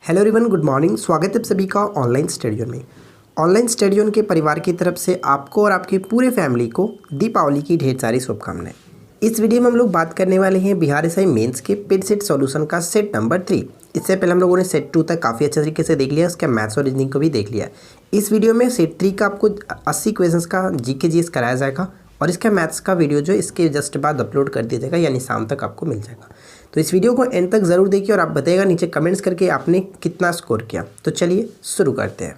Hello everyone, good morning. स्वागत है आप सभी का ऑनलाइन स्टडी जोन में। ऑनलाइन स्टडी जोन के परिवार की तरफ से आपको और आपकी पूरे फैमिली को दीपावली की ढेर सारी शुभकामनाएं। इस वीडियो में हम लोग बात करने वाले हैं बिहार एसआई मेंस के पेड सेट सॉल्यूशन का सेट नंबर 3। इससे पहले हम लोगों ने सेट 2 तक काफ़ी अच्छे तरीके से देख लिया, उसका मैथ्स और रीजनिंग को भी देख लिया। इस वीडियो में सेट 3 का आपको 80 क्वेश्चन का जीके जीएस कराया जाएगा और इसका मैथ्स का वीडियो जो इसके जस्ट बाद अपलोड कर दिया जाएगा, यानी शाम तक आपको मिल जाएगा। तो इस वीडियो को एंड तक ज़रूर देखिए और आप बताइएगा नीचे कमेंट्स करके आपने कितना स्कोर किया। तो चलिए शुरू करते हैं।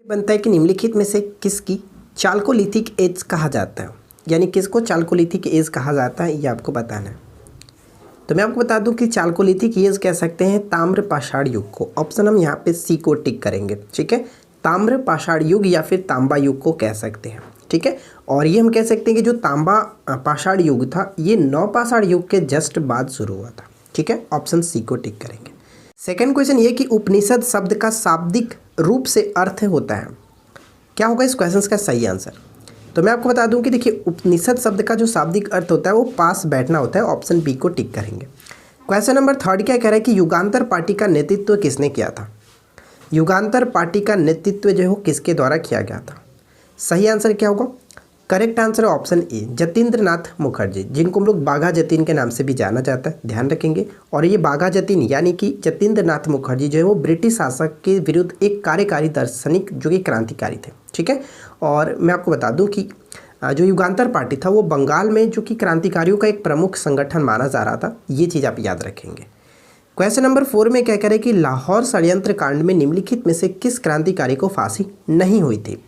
बनता है कि निम्नलिखित में से किसकी चाल्कोलिथिक एज कहा जाता है, यानी किसको चाल्कोलिथिक एज कहा जाता है, ये आपको बताना है। तो मैं आपको बता दूं कि चाल्कोलिथिक एज कह सकते हैं ताम्र पाषाण युग को। ऑप्शन हम यहाँ पे सी को टिक करेंगे, ठीक है। ताम्र पाषाण युग या फिर तांबा युग को कह सकते हैं, ठीक है। और ये हम कह सकते हैं कि जो तांबा पाषाण युग था ये नवपाषाण युग के जस्ट बाद शुरू हुआ था, ठीक है। ऑप्शन सी को टिक करेंगे। सेकंड क्वेश्चन ये कि उपनिषद शब्द का शाब्दिक रूप से अर्थ होता है, क्या होगा इस क्वेश्चन का सही आंसर। तो मैं आपको बता दूं कि देखिए उपनिषद शब्द का जो शाब्दिक अर्थ होता है वो पास बैठना होता है। ऑप्शन बी को टिक करेंगे। क्वेश्चन नंबर 3 क्या कह रहा है कि युगांतर पार्टी का नेतृत्व किसने किया था। युगांतर पार्टी का नेतृत्व जो है वो किसके द्वारा किया गया था। सही आंसर क्या होगा। करेक्ट आंसर है ऑप्शन ए, जतीन्द्र नाथ मुखर्जी, जिनको हम लोग बाघा जतीन के नाम से भी जाना जाता है, ध्यान रखेंगे। और ये बाघा जतीन यानी कि जतीन्द्र नाथ मुखर्जी जो है वो ब्रिटिश शासक के विरुद्ध एक कार्यकारी दार्शनिक जो कि क्रांतिकारी थे, ठीक है। और मैं आपको बता दूं कि जो युगांतर पार्टी था वो बंगाल में जो कि क्रांतिकारियों का एक प्रमुख संगठन माना जा रहा था, ये चीज़ आप याद रखेंगे। क्वेश्चन नंबर 4 में क्या कह रहे हैं कि लाहौर षड्यंत्र कांड में निम्नलिखित में से किस क्रांतिकारी को फांसी नहीं हुई थी।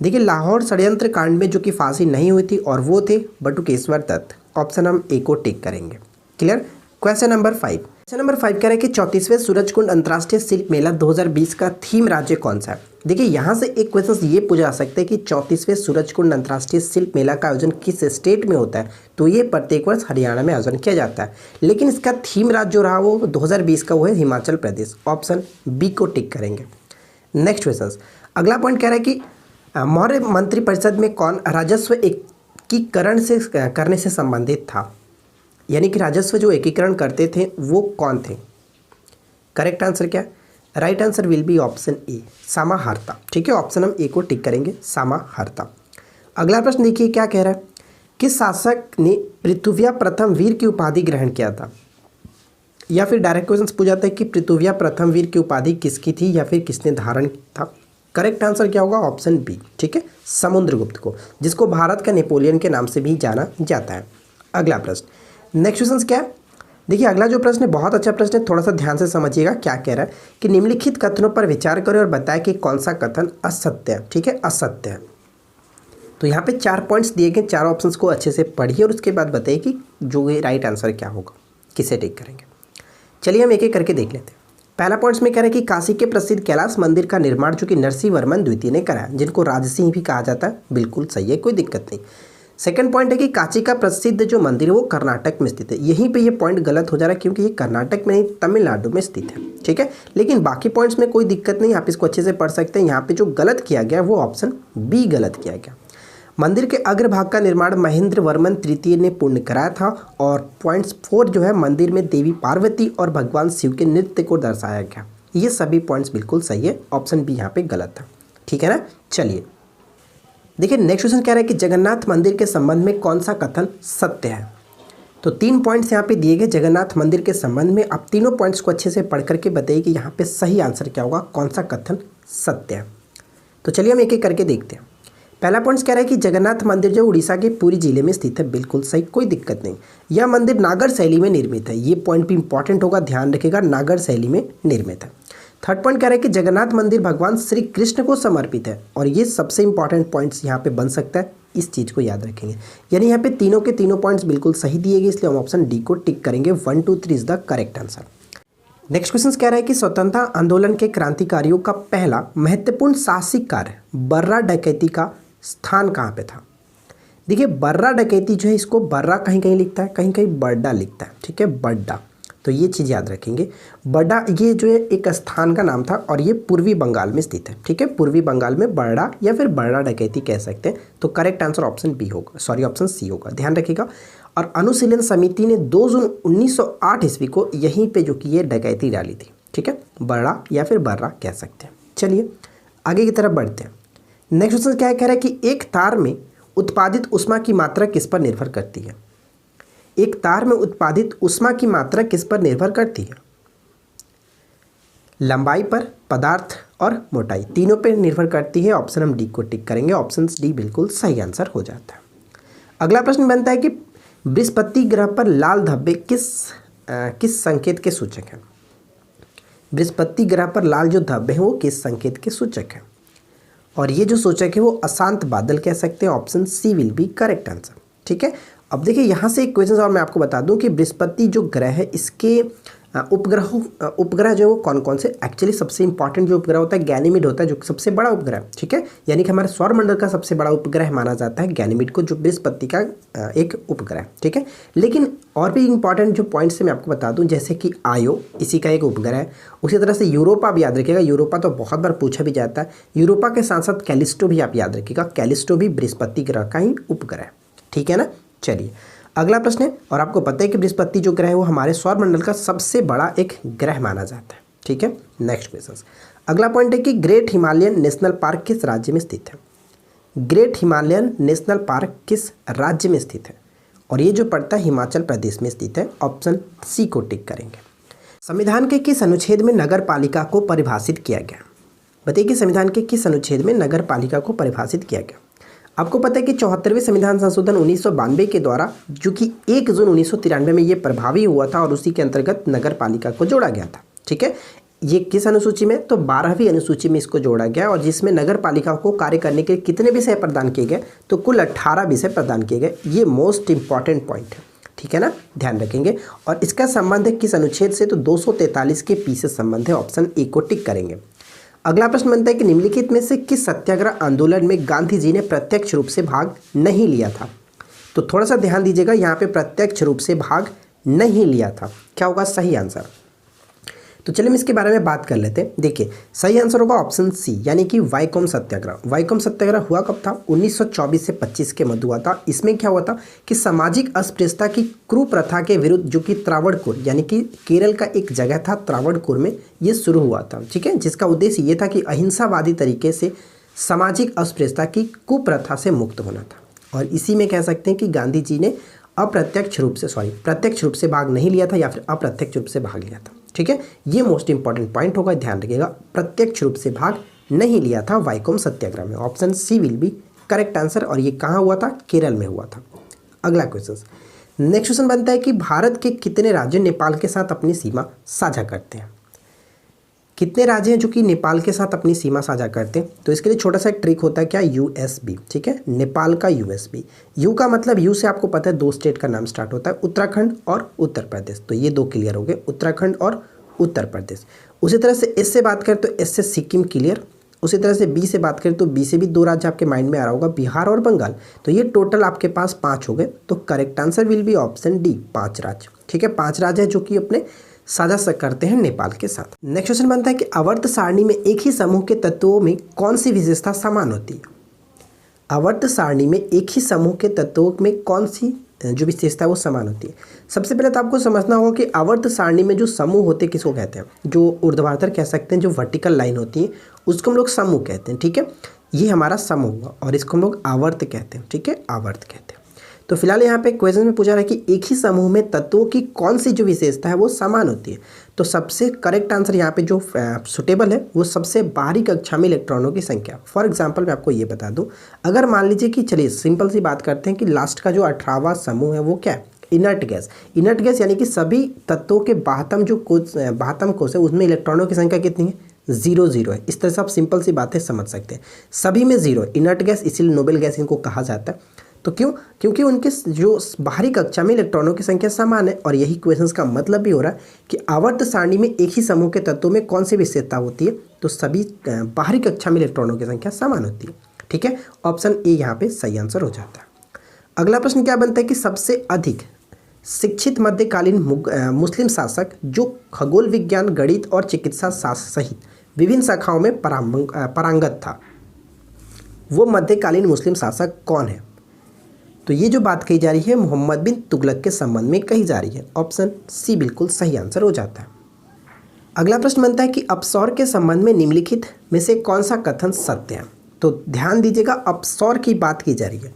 देखिए लाहौर षड्यंत्र कांड में जो कि फांसी नहीं हुई थी और वो थे बटुकेश्वर दत्त। ऑप्शन हम ए को टिक करेंगे। क्लियर। क्वेश्चन नंबर 5 कह रहे हैं कि 34वें सूरजकुंड अंतर्राष्ट्रीय शिल्प मेला 2020 का थीम राज्य कौन सा है। देखिए यहाँ से एक क्वेश्चन ये पूछा जा सकता है कि 34वें सूरजकुंड अंतर्राष्ट्रीय शिल्प मेला का आयोजन किस स्टेट में होता है। तो ये प्रत्येक वर्ष हरियाणा में आयोजन किया जाता है, लेकिन इसका थीम राज्य जो रहा वो 2020 का वो है हिमाचल प्रदेश। ऑप्शन बी को टिक करेंगे। नेक्स्ट क्वेश्चन, अगला पॉइंट कह रहा है कि मौर्य मंत्रिपरिषद में कौन राजस्व एकीकरण से करने से संबंधित था, यानी कि राजस्व जो एकीकरण करते थे वो कौन थे। करेक्ट आंसर क्या। Right answer will be option A, समाहर्ता, ठीक है। ऑप्शन हम ए को टिक करेंगे, समाहर्ता। अगला प्रश्न देखिए क्या कह रहा है, किस शासक ने पृथुव्या प्रथम वीर की उपाधि ग्रहण किया था। या फिर डायरेक्ट क्वेश्चन पूछा जाता है कि पृथुव्या प्रथम वीर की उपाधि किसकी थी या फिर किसने धारण था। करेक्ट आंसर क्या होगा। ऑप्शन बी, ठीक है, समुद्रगुप्त को, जिसको भारत का नेपोलियन के नाम से भी जाना जाता है। अगला प्रश्न, नेक्स्ट क्वेश्चन क्या है। देखिए अगला जो प्रश्न है बहुत अच्छा प्रश्न है, थोड़ा सा ध्यान से समझिएगा। क्या कह रहा है कि निम्नलिखित कथनों पर विचार करें और बताएं कि कौन सा कथन असत्य है, ठीक है, असत्य है। तो यहाँ पे 4 पॉइंट्स दिए गए, 4 ऑप्शंस को अच्छे से पढ़िए और उसके बाद बताइए कि जो ये राइट आंसर क्या होगा, किसे टिक करेंगे। चलिए हम एक एक करके देख लेते हैं। पहला पॉइंट्स में कह रहा है कि काशी के प्रसिद्ध कैलाश मंदिर का निर्माण जो कि नरसिंह वर्मन द्वितीय ने कराया, जिनको राजसिंह भी कहा जाता है। बिल्कुल सही है, कोई दिक्कत नहीं। सेकंड पॉइंट है कि काशी का प्रसिद्ध जो मंदिर है वो कर्नाटक में स्थित है। यहीं पे ये पॉइंट गलत हो जा रहा है क्योंकि ये कर्नाटक में नहीं तमिलनाडु में स्थित है, ठीक है। लेकिन बाकी पॉइंट्स में कोई दिक्कत नहीं, आप इसको अच्छे से पढ़ सकते हैं। यहाँ पे जो गलत किया गया वो ऑप्शन बी गलत किया गया। मंदिर के अग्रभाग का निर्माण महेंद्र वर्मन तृतीय ने पूर्ण कराया था। और पॉइंट्स 4 जो है मंदिर में देवी पार्वती और भगवान शिव के नृत्य को दर्शाया गया। ये सभी पॉइंट्स बिल्कुल सही है, ऑप्शन बी यहाँ पे गलत था, ठीक है ना। चलिए देखिए नेक्स्ट क्वेश्चन कह रहा है कि जगन्नाथ मंदिर के संबंध में कौन सा कथन सत्य है। तो 3 पॉइंट्स यहाँ पे दिए गए जगन्नाथ मंदिर के संबंध में। आप तीनों पॉइंट्स को अच्छे से पढ़ करके बताइए कि यहाँ पे सही आंसर क्या होगा, कौन सा कथन सत्य है। तो चलिए हम एक एक करके देखते हैं। पहला पॉइंट कह रहा है कि जगन्नाथ मंदिर जो उड़ीसा के पुरी जिले में स्थित है। बिल्कुल सही, कोई दिक्कत नहीं। यह मंदिर नागर शैली में निर्मित है। ये पॉइंट भी इंपॉर्टेंट होगा, ध्यान रखिएगा, नागर शैली में निर्मित है। थर्ड पॉइंट कह रहा है कि जगन्नाथ मंदिर भगवान श्री कृष्ण को समर्पित है। और ये सबसे इंपॉर्टेंट पॉइंट्स यहाँ पे बन सकता है, इस चीज़ को याद रखेंगे। यानी यहाँ पे तीनों के तीनों पॉइंट्स बिल्कुल सही दिए गए, इसलिए हम ऑप्शन डी को टिक करेंगे। 1 2 3 is the correct answer. Next question कह रहा है कि स्वतंत्रता आंदोलन के क्रांतिकारियों का पहला महत्वपूर्ण साहसिक कार्य बर्रा डकैती का स्थान कहाँ पे था। देखिए बर्रा डकैती जो है, इसको बर्रा कहीं कहीं लिखता है, कहीं कहीं बड्डा लिखता है, ठीक है, बड्डा। तो ये चीज़ याद रखेंगे। बड़ा ये जो है एक स्थान का नाम था और ये पूर्वी बंगाल में स्थित है। ठीक है, पूर्वी बंगाल में बड़ा या फिर बड़ा डकैती कह सकते हैं। तो करेक्ट आंसर ऑप्शन बी होगा, सॉरी ऑप्शन सी होगा, ध्यान रखिएगा। और अनुशीलन समिति ने 2 जून 1908 ईस्वी को यहीं पे जो कि ये डकैती डाली थी। ठीक है, बड़ा या फिर बर्रा कह सकते हैं। चलिए आगे की तरफ बढ़ते हैं। नेक्स्ट क्वेश्चन क्या कह रहा है कि एक तार में उत्पादित ऊष्मा की मात्रा किस पर निर्भर करती है? एक तार में उत्पादित ऊष्मा की मात्रा किस पर निर्भर करती है? लंबाई पर, पदार्थ और मोटाई, तीनों पर निर्भर करती है। ऑप्शन हम डी को टिक करेंगे, ऑप्शन डी बिल्कुल सही आंसर हो जाता है। अगला प्रश्न बनता है कि बृहस्पति ग्रह पर लाल धब्बे किस संकेत के सूचक हैं? बृहस्पति ग्रह पर लाल जो धब्बे हैं वो किस संकेत के सूचक हैं? और ये जो सूचक है वो अशांत बादल कह सकते हैं। Option C will be correct answer. ठीक है, अब देखिए यहाँ से एक क्वेश्चन और मैं आपको बता दूं कि बृहस्पति जो ग्रह है इसके उपग्रह जो है वो कौन कौन से, एक्चुअली सबसे इंपॉर्टेंट जो उपग्रह होता है गैनीमेड होता है, जो सबसे बड़ा उपग्रह। ठीक है, यानी कि हमारे सौरमंडल का सबसे बड़ा उपग्रह माना जाता है गैनीमेड को, जो बृहस्पति का एक उपग्रह। ठीक है, लेकिन और भी इंपॉर्टेंट जो पॉइंट्स से मैं आपको बता दूं, जैसे कि आयो इसी का एक उपग्रह है। उसी तरह से यूरोपा भी याद रखिएगा, यूरोपा तो बहुत बार पूछा भी जाता है। यूरोपा के साथ साथ कैलिस्टो भी आप याद रखिएगा, कैलिस्टो भी बृहस्पति ग्रह का ही उपग्रह है। ठीक है ना, चलिए अगला प्रश्न है। और आपको पता है कि बृहस्पति जो ग्रह है वो हमारे सौरमंडल का सबसे बड़ा एक ग्रह माना जाता है। ठीक है, नेक्स्ट क्वेश्चन। अगला पॉइंट है कि ग्रेट हिमालयन नेशनल पार्क किस राज्य में स्थित है? ग्रेट हिमालयन नेशनल पार्क किस राज्य में स्थित है? और ये जो पड़ता है हिमाचल प्रदेश में स्थित है। ऑप्शन सी को टिक करेंगे। संविधान के किस अनुच्छेद में नगर पालिका को परिभाषित किया गया? बताइए कि संविधान के किस अनुच्छेद में नगर पालिका को परिभाषित किया गया? आपको पता है कि 74वें संविधान संशोधन 1992 के द्वारा, जो कि 1 जून 1993 में ये प्रभावी हुआ था और उसी के अंतर्गत नगर पालिका को जोड़ा गया था। ठीक है, ये किस अनुसूची में? तो 12वीं अनुसूची में इसको जोड़ा गया, और जिसमें नगर पालिका को कार्य करने के कितने विषय प्रदान किए गए? तो कुल 18 विषय प्रदान किए गए। ये मोस्ट इंपॉर्टेंट पॉइंट है। ठीक है ना, ध्यान रखेंगे। और इसका संबंध है किस अनुच्छेद से? तो 243 के पी से संबंध है। ऑप्शन ए को टिक करेंगे। अगला प्रश्न बनता है कि निम्नलिखित में से किस सत्याग्रह आंदोलन में गांधी जी ने प्रत्यक्ष रूप से भाग नहीं लिया था? तो थोड़ा सा ध्यान दीजिएगा, यहाँ पे प्रत्यक्ष रूप से भाग नहीं लिया था, क्या होगा सही आंसर? तो चलिए हम इसके बारे में बात कर लेते हैं। देखिए सही आंसर होगा ऑप्शन सी, यानी कि वाइकोम सत्याग्रह। वाइकोम सत्याग्रह हुआ कब था? 1924 से 25 के मध्य हुआ था। इसमें क्या हुआ था कि सामाजिक अस्पृश्यता की कुप्रथा के विरुद्ध, जो कि त्रावणकोर यानी कि केरल का एक जगह था त्रावणकोर में, ये शुरू हुआ था। ठीक है, जिसका उद्देश्य ये था कि अहिंसावादी तरीके से सामाजिक अस्पृश्यता की कुप्रथा से मुक्त होना था। और इसी में कह सकते हैं कि गांधी जी ने प्रत्यक्ष रूप से भाग नहीं लिया था या फिर अप्रत्यक्ष रूप से भाग लिया था। ठीक है, ये मोस्ट इंपॉर्टेंट पॉइंट होगा, ध्यान रखिएगा। प्रत्यक्ष रूप से भाग नहीं लिया था वाइकोम सत्याग्रह में। Option C will be correct answer. और ये कहाँ हुआ था? केरल में हुआ था। अगला क्वेश्चन, नेक्स्ट क्वेश्चन बनता है कि भारत के कितने राज्य नेपाल के साथ अपनी सीमा साझा करते हैं? कितने राज्य हैं जो कि नेपाल के साथ अपनी सीमा साझा करते हैं? तो इसके लिए छोटा सा एक ट्रिक होता है, क्या? यूएसबी। ठीक है, नेपाल का यूएसबी। यू का मतलब, यू से आपको पता है 2 स्टेट का नाम स्टार्ट होता है, उत्तराखंड और उत्तर प्रदेश। तो ये 2 क्लियर हो गए, उत्तराखंड और उत्तर प्रदेश। उसी तरह से एस से बात करें तो एस से सिक्किम क्लियर। उसी तरह से बी से बात करें तो बी से भी 2 राज्य आपके माइंड में आ रहा होगा, बिहार और बंगाल। तो ये टोटल आपके पास 5 हो गए। तो correct answer will be option D, 5 राज्य। ठीक है, 5 राज्य है जो कि अपने साझा करते हैं नेपाल के साथ। नेक्स्ट क्वेश्चन बनता है कि आवर्त सारणी में एक ही समूह के तत्वों में कौन सी विशेषता समान होती है? आवर्त सारणी में एक ही समूह के तत्वों में कौन सी जो विशेषता है वो समान होती है? सबसे पहले तो आपको समझना होगा कि आवर्त सारणी में जो समूह होते हैं किसको कहते हैं? जो ऊर्ध्वाधर कह सकते हैं, जो वर्टिकल लाइन होती है उसको हम लोग समूह कहते हैं। ठीक है, ये हमारा समूह हुआ और इसको हम लोग आवर्त कहते हैं। ठीक है, आवर्त कहते हैं। तो फिलहाल यहाँ पे क्वेश्चन में पूछा रहा है कि एक ही समूह में तत्वों की कौन सी जो विशेषता है वो समान होती है। तो सबसे करेक्ट आंसर यहाँ पे जो सुटेबल है वो सबसे बाहरी कक्षा में इलेक्ट्रॉनों की संख्या। फॉर एग्जांपल मैं आपको ये बता दूं, अगर मान लीजिए कि चलिए सिंपल सी बात करते हैं कि लास्ट का जो 18वां समूह है वो क्या है? Inert gas. इनर्ट गैस यानी कि सभी तत्वों के बाहतम कोष है उसमें इलेक्ट्रॉनों की संख्या कितनी है? 0 0 है। इस तरह से आप सिंपल सी बातें समझ सकते हैं। सभी में 0 इनर्ट गैस, इसीलिए नोबेल गैस इनको कहा जाता है। तो क्यों? क्योंकि उनके जो बाहरी कक्षा में इलेक्ट्रॉनों की संख्या समान है। और यही क्वेश्चन का मतलब भी हो रहा है कि आवर्त सारणी में एक ही समूह के तत्वों में कौन सी विशेषता होती है? तो सभी बाहरी कक्षा में इलेक्ट्रॉनों की संख्या समान होती है। ठीक है, ऑप्शन ए यहाँ पे सही आंसर हो जाता है। अगला प्रश्न क्या बनता है कि सबसे अधिक शिक्षित मध्यकालीन मुस्लिम शासक जो खगोल विज्ञान, गणित और चिकित्सा शास्त्र सहित विभिन्न शाखाओं में पारंगत था, वो मध्यकालीन मुस्लिम शासक कौन है? तो ये जो बात कही जा रही है मोहम्मद बिन तुगलक के संबंध में कही जा रही है। ऑप्शन सी बिल्कुल सही आंसर हो जाता है। अगला प्रश्न बनता है कि अपसौर के संबंध में निम्नलिखित में से कौन सा कथन सत्य है? तो ध्यान दीजिएगा, अपसौर की बात की जा रही है।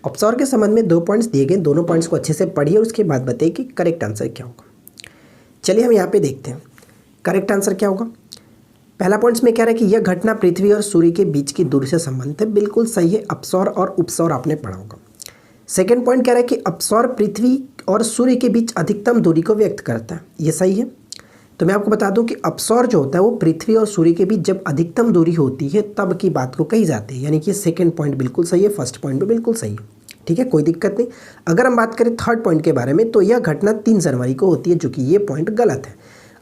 अपसौर के संबंध में 2 पॉइंट्स दिए गए, दोनों पॉइंट्स को अच्छे से पढ़िए, उसके बाद बताइए कि करेक्ट आंसर क्या होगा। चलिए हम यहाँ पे देखते हैं करेक्ट आंसर क्या होगा। पहला पॉइंट्स में कह रहा है कि यह घटना पृथ्वी और सूर्य के बीच की दूरी से संबंधित है। बिल्कुल सही है, अपसौर और उपसौर आपने पढ़ा होगा। सेकेंड पॉइंट कह रहा है कि अपसौर पृथ्वी और सूर्य के बीच अधिकतम दूरी को व्यक्त करता है। ये सही है। तो मैं आपको बता दूं कि अपसौर जो होता है वो पृथ्वी और सूर्य के बीच जब अधिकतम दूरी होती है तब की बात को कही जाती है, यानी कि सेकंड पॉइंट बिल्कुल सही है, फर्स्ट पॉइंट भी बिल्कुल सही है। ठीक है, कोई दिक्कत नहीं। अगर हम बात करें थर्ड पॉइंट के बारे में, तो यह घटना 3 जनवरी को होती है, जो कि ये पॉइंट गलत है।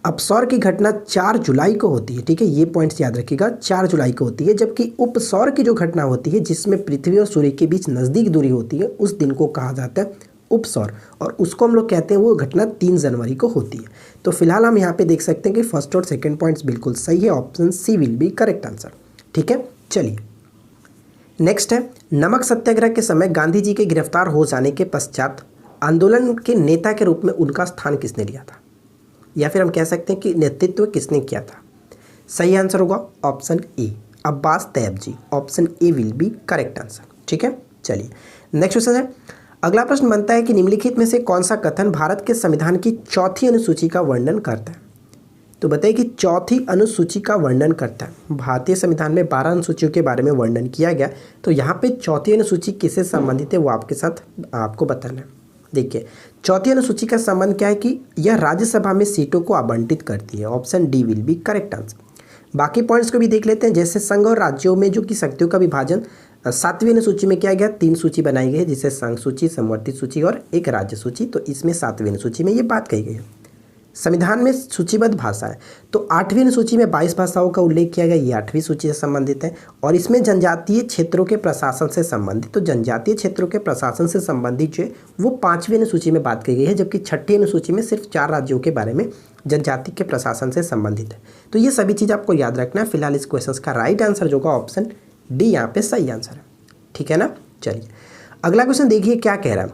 अपसौर की घटना 4 जुलाई को होती है। ठीक है, ये पॉइंट्स याद रखिएगा, 4 जुलाई को होती है, जबकि उपसौर की जो घटना होती है जिसमें पृथ्वी और सूर्य के बीच नज़दीक दूरी होती है, उस दिन को कहा जाता है उपसौर, और उसको हम लोग कहते हैं वो घटना 3 जनवरी को होती है। तो फिलहाल हम यहाँ पे देख सकते हैं कि फर्स्ट और सेकंड पॉइंट्स बिल्कुल सही है। Option C will be correct answer. ठीक है, चलिए नेक्स्ट है, नमक सत्याग्रह के समय गांधी जी के गिरफ्तार हो जाने के पश्चात आंदोलन के नेता के रूप में उनका स्थान किसने लिया था, या फिर हम कह सकते हैं कि नेतृत्व किसने किया था? सही आंसर होगा option A, Abbas Tyab ji. Option A will be correct answer. ठीक है, चलिए नेक्स्ट क्वेश्चन है। अगला प्रश्न बनता है कि निम्नलिखित में से कौन सा कथन भारत के संविधान की 4थी अनुसूची का वर्णन करता है? तो बताइए कि 4थी अनुसूची का वर्णन करता है। भारतीय संविधान में 12 अनुसूचियों के बारे में वर्णन किया गया, तो यहाँ पे 4थी अनुसूची किससे संबंधित है वो आपके साथ आपको बताना है। देखिए, 4थी अनुसूची का संबंध क्या है कि यह राज्यसभा में सीटों को आवंटित करती है। Option D will be correct answer. बाकी पॉइंट्स को भी देख लेते हैं, जैसे संघ और राज्यों में जो कि शक्तियों का विभाजन 7वीं अनुसूची में किया गया, 3 सूची बनाई गई है, जिसे संघ सूची, समवर्ती सूची और एक राज्य सूची। तो इसमें 7वीं अनुसूची में ये बात कही गई है। संविधान में सूचीबद्ध भाषा है, तो 8वीं अनुसूची में 22 भाषाओं का उल्लेख किया गया, ये 8वीं सूची से संबंधित है। और इसमें जनजातीय क्षेत्रों के प्रशासन से संबंधित, तो जनजातीय क्षेत्रों के प्रशासन से संबंधित जो है वो 5वीं अनुसूची में बात की गई है, जबकि 6ठी अनुसूची में सिर्फ 4 राज्यों के बारे में जनजाति के प्रशासन से संबंधित है। तो ये सभी चीज़ आपको याद रखना है। फिलहाल इस क्वेश्चन का राइट आंसर जो होगा ऑप्शन डी यहाँ पे सही आंसर है। ठीक है ना, चलिए अगला क्वेश्चन देखिए क्या कह रहा है।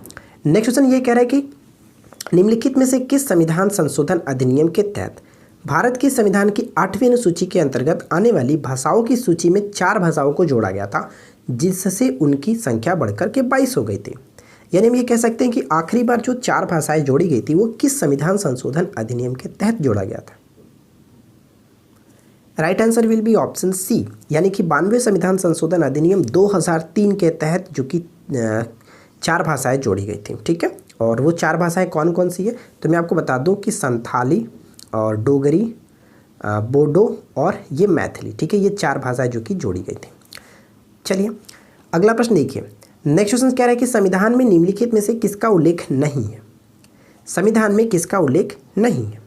नेक्स्ट क्वेश्चन ये कह रहा है कि निम्नलिखित में से किस संविधान संशोधन अधिनियम के तहत भारत के संविधान की 8वीं अनुसूची के अंतर्गत आने वाली भाषाओं की सूची में 4 भाषाओं को जोड़ा गया था, जिससे उनकी संख्या बढ़कर के 22 हो गई थी। यानी हम ये कह सकते हैं कि आखिरी बार जो 4 भाषाएं जोड़ी गई थी वो किस संविधान संशोधन अधिनियम के तहत जोड़ा गया था? Right answer will be option C, यानी कि 92वें संविधान संशोधन अधिनियम 2003 के तहत जो कि 4 भाषाएं जोड़ी गई थी। ठीक है, और वो 4 भाषाएं कौन कौन सी है? तो मैं आपको बता दूं कि संथाली और डोगरी, बोडो और ये मैथिली। ठीक है, ये 4 भाषाएं जो कि जोड़ी गई थी। चलिए अगला प्रश्न देखिए। नेक्स्ट क्वेश्चन कह रहा है कि संविधान में निम्नलिखित में से किसका उल्लेख नहीं है? संविधान में किसका उल्लेख नहीं है?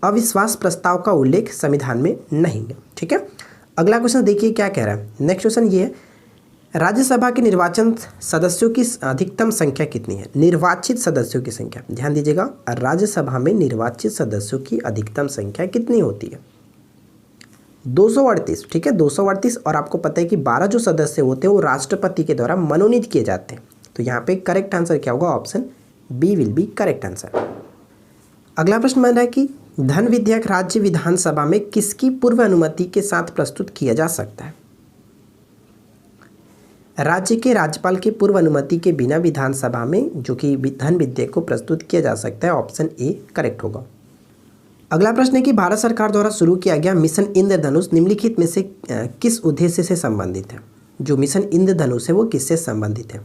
अविश्वास प्रस्ताव का उल्लेख संविधान में नहीं है। ठीक है, अगला क्वेश्चन देखिए क्या कह रहा है। नेक्स्ट क्वेश्चन ये है, राज्यसभा के निर्वाचन सदस्यों की अधिकतम संख्या कितनी है? निर्वाचित सदस्यों की संख्या, ध्यान दीजिएगा, राज्यसभा में निर्वाचित सदस्यों की अधिकतम संख्या कितनी होती है? 238। ठीक है, 238। और आपको पता है कि 12 जो सदस्य होते हैं वो राष्ट्रपति के द्वारा मनोनीत किए जाते हैं। तो यहाँ पे करेक्ट आंसर क्या होगा? Option B will be correct answer. अगला प्रश्न बन रहा है कि धन विधेयक राज्य विधानसभा में किसकी पूर्व अनुमति के साथ प्रस्तुत किया जा सकता है? राज्य के राज्यपाल की पूर्व अनुमति के बिना विधानसभा में जो कि धन विधेयक को प्रस्तुत किया जा सकता है। ऑप्शन ए करेक्ट होगा। अगला प्रश्न है कि भारत सरकार द्वारा शुरू किया गया मिशन इंद्रधनुष निम्नलिखित में से किस उद्देश्य से संबंधित है? जो मिशन इंद्रधनुष है वो किससे संबंधित है?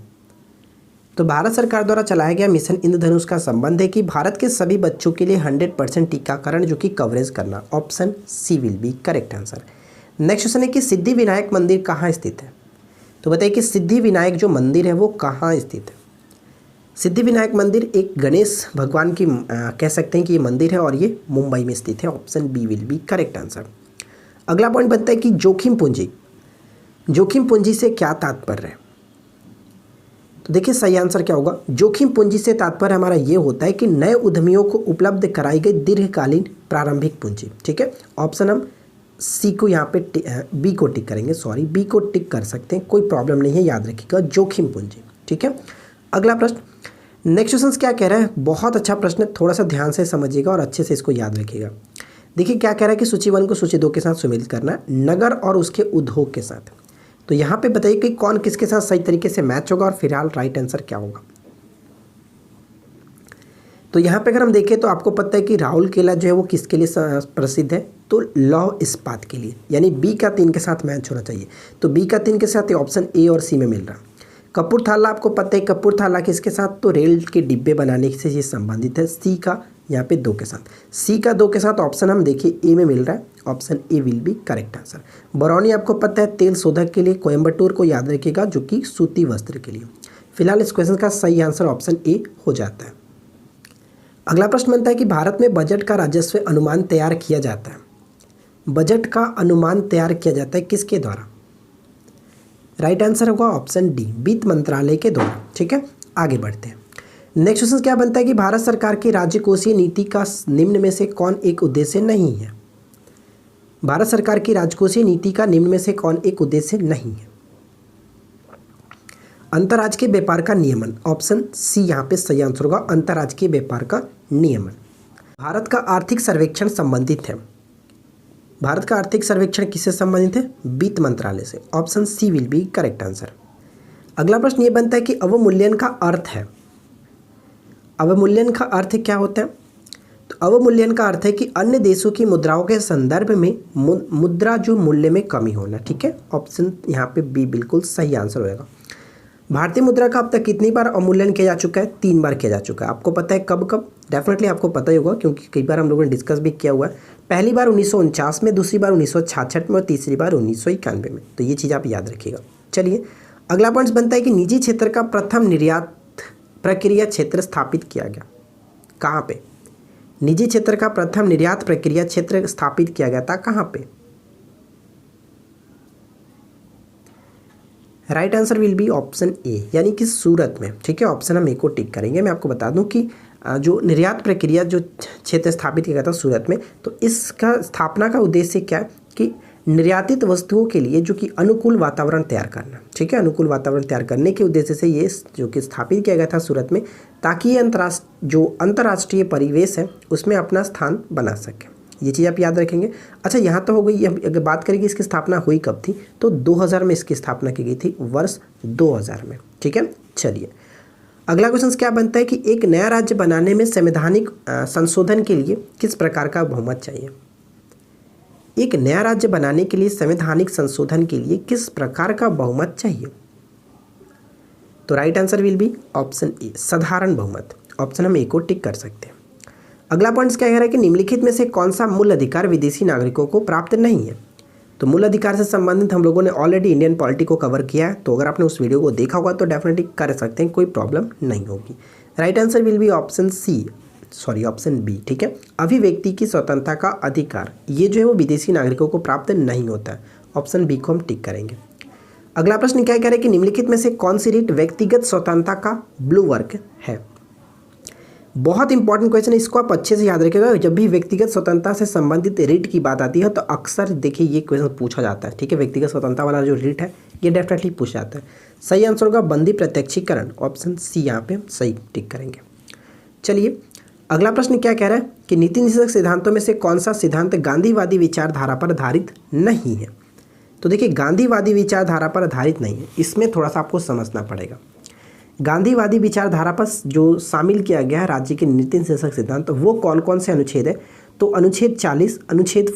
तो भारत सरकार द्वारा चलाया गया मिशन इंद्रधनुष का संबंध है कि भारत के सभी बच्चों के लिए 100% टीकाकरण जो कि कवरेज करना। Option C will be correct answer. Next question है कि सिद्धि विनायक मंदिर कहाँ स्थित है? तो बताइए कि सिद्धि विनायक जो मंदिर है वो कहाँ स्थित है? सिद्धि विनायक मंदिर एक गणेश भगवान की कह सकते हैं कि ये मंदिर है और ये मुंबई में स्थित है। Option B will be correct answer. अगला पॉइंट बनता है कि जोखिम पूंजी, जोखिम पूंजी से क्या तात्पर्य है? तो देखिए सही आंसर क्या होगा, जोखिम पूंजी से तात्पर्य हमारा ये होता है कि नए उद्यमियों को उपलब्ध कराई गई दीर्घकालीन प्रारंभिक पूंजी। ठीक है, ऑप्शन हम सी को यहाँ पे बी को टिक करेंगे, सॉरी बी को टिक कर सकते हैं, कोई प्रॉब्लम नहीं है, याद रखिएगा जोखिम पूंजी। ठीक है, अगला प्रश्न, नेक्स्ट क्वेश्चन क्या कह रहा है, बहुत अच्छा प्रश्न है, थोड़ा सा ध्यान से समझिएगा और अच्छे से इसको याद रखिएगा। देखिए क्या कह रहा है कि सूची 1 को सूची 2 के साथ सम्मिलित करना है, नगर और उसके उद्योग के साथ। तो यहाँ पे बताइए कि कौन किसके साथ सही तरीके से मैच होगा और फिलहाल राइट आंसर क्या होगा। तो यहाँ पे अगर हम देखें तो आपको पता है कि राहुल केला जो है वो किसके लिए प्रसिद्ध है, तो लौह इस्पात के लिए, यानी बी का 3 के साथ मैच होना चाहिए। तो बी का 3 के साथ ऑप्शन ए और सी में मिल रहा। कपूरथला आपको पता है, कपूरथला किसके साथ, तो रेल के डिब्बे बनाने से ये संबंधित है, सी का यहाँ पे 2 के साथ, सी का 2 के साथ ऑप्शन हम देखिए ए में मिल रहा है, option A will be correct answer. Barauni आपको पता है तेल शोधक के लिए, कोयम्बटूर को याद रखिएगा जो कि सूती वस्त्र के लिए। फिलहाल इस क्वेश्चन का सही आंसर ऑप्शन ए हो जाता है। अगला प्रश्न बनता है कि भारत में बजट का राजस्व अनुमान तैयार किया जाता है, बजट का अनुमान तैयार किया जाता है किसके द्वारा, राइट आंसर होगा ऑप्शन डी, वित्त मंत्रालय के द्वारा। ठीक है, आगे बढ़ते हैं। नेक्स्ट क्वेश्चन क्या बनता है कि भारत सरकार की राजकोषीय नीति का निम्न में से कौन एक उद्देश्य नहीं है, भारत सरकार की राजकोषीय नीति का निम्न में से कौन एक उद्देश्य नहीं है, अंतर्राज्यीय व्यापार का नियमन, ऑप्शन सी यहाँ पे सही आंसर होगा, अंतर्राज्यीय व्यापार का नियमन। भारत का आर्थिक सर्वेक्षण संबंधित है, भारत का आर्थिक सर्वेक्षण किससे संबंधित है, वित्त मंत्रालय से, option C will be correct answer. अगला प्रश्न ये बनता है कि अवमूल्यन का अर्थ है, अवमूल्यन का अर्थ क्या होता है, तो अवमूल्यन का अर्थ है कि अन्य देशों की मुद्राओं के संदर्भ में मुद्रा जो मूल्य में कमी होना। ठीक है, ऑप्शन यहाँ पे बी बिल्कुल सही आंसर होगा। भारतीय मुद्रा का अब तक कितनी बार अवमूल्यन किया जा चुका है, 3 बार किया जा चुका है। आपको पता है कब कब, डेफिनेटली आपको पता ही होगा क्योंकि कई बार हम लोगों ने डिस्कस भी किया हुआ है। पहली बार 1949 में, दूसरी बार 1966 में और तीसरी बार 1991 में। तो ये चीज़ आप याद रखिएगा। चलिए अगला पॉइंट बनता है कि निजी क्षेत्र का प्रथम निर्यात प्रक्रिया क्षेत्र स्थापित किया गया, कहाँ पे, निजी क्षेत्र का प्रथम निर्यात प्रक्रिया क्षेत्र स्थापित किया गया था कहाँ पे, right answer will be option A, यानी कि सूरत में। ठीक है, ऑप्शन हम ए को टिक करेंगे। मैं आपको बता दूं कि जो निर्यात प्रक्रिया जो क्षेत्र स्थापित किया गया था सूरत में, तो इसका स्थापना का उद्देश्य क्या है कि निर्यातित वस्तुओं के लिए जो कि अनुकूल वातावरण तैयार करना। ठीक है, अनुकूल वातावरण तैयार करने के उद्देश्य से ये जो कि स्थापित किया गया था सूरत में, ताकि ये अंतर्राष्ट्रीय परिवेश है उसमें अपना स्थान बना सके। ये चीज़ आप याद रखेंगे। अच्छा, यहाँ तो हो गई। अगर बात करेंगे इसकी स्थापना हुई कब थी, तो 2000 में इसकी स्थापना की गई थी, वर्ष 2000 में। ठीक है, चलिए अगला क्वेश्चन क्या बनता है कि एक नया राज्य बनाने में संवैधानिक संशोधन के लिए किस प्रकार का बहुमत चाहिए, एक नया राज्य बनाने के लिए संवैधानिक संशोधन के लिए किस प्रकार का बहुमत चाहिए, तो right answer will be option A, साधारण बहुमत। ऑप्शन हम ए को टिक कर सकते हैं। अगला पॉइंट क्या कह रहा है कि निम्नलिखित में से कौन सा मूल अधिकार विदेशी नागरिकों को प्राप्त नहीं है। तो मूल अधिकार से संबंधित हम लोगों ने ऑलरेडी इंडियन पॉलिटी को कवर किया है, तो अगर आपने उस वीडियो को देखा होगा तो डेफिनेटली कर सकते हैं, कोई प्रॉब्लम नहीं होगी। Right answer will be option C, sorry option B. ठीक है, अभिव्यक्ति की स्वतंत्रता का अधिकार ये जो है वो विदेशी नागरिकों को प्राप्त नहीं होता है। ऑप्शन बी को हम टिक करेंगे। अगला प्रश्न क्या कह रहा है कि निम्नलिखित में से कौन सी रीट व्यक्तिगत स्वतंत्रता का ब्लू वर्क है। बहुत इंपॉर्टेंट क्वेश्चन है, इसको आप अच्छे से याद रखिएगा। जब भी व्यक्तिगत स्वतंत्रता से संबंधित रीट की बात आती है तो अक्सर देखिए ये क्वेश्चन पूछा जाता है। ठीक है, व्यक्तिगत स्वतंत्रता वाला जो रीट है ये डेफिनेटली पूछा जाता है। सही आंसर होगा बंदी प्रत्यक्षीकरण, ऑप्शन सी यहाँ पे सही टिक करेंगे। चलिए अगला प्रश्न क्या कह रहा है कि नीति निषेधक सिद्धांतों में से कौन सा सिद्धांत गांधीवादी विचारधारा पर आधारित नहीं है। तो देखिए गांधीवादी विचारधारा पर आधारित नहीं है, इसमें थोड़ा सा आपको समझना पड़ेगा। गांधीवादी विचारधारा पर जो शामिल किया गया है राज्य के नीति निषेधक सिद्धांत, वो कौन कौन से अनुच्छेद है, तो अनुच्छेद 40, अनुच्छेद